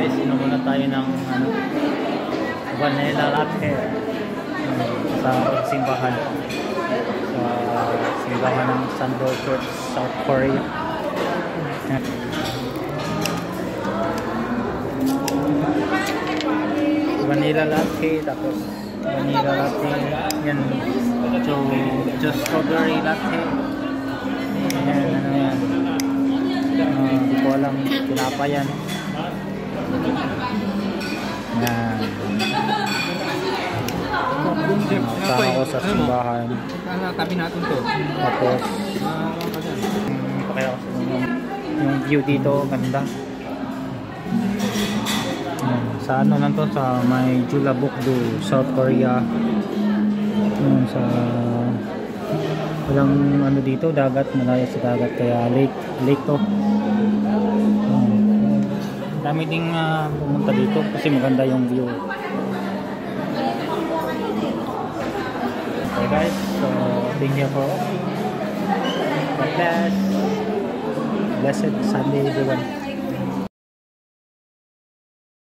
guys, inom muna tayo ng vanilla latte sa simbahan. Sa simbahan ng Sando Church, South Korea. Vanilla latte, tapos vanilla latte, yan, just strawberry latte, yan, ano yan, hindi ko alam, tinapa yan, yan, saan ako sa simbahan, tabi natin to, tapos pakaya ko sa yung view dito, ganda. Sa ano lang to, sa may Jeollabuk-do, South Korea. Sa walang ano dito, dagat, malayo sa dagat, kaya lake to. Dami ding pumunta dito kasi maganda yung view. Okay guys, so thank you for watching. God bless. Blessed Sunday everyone.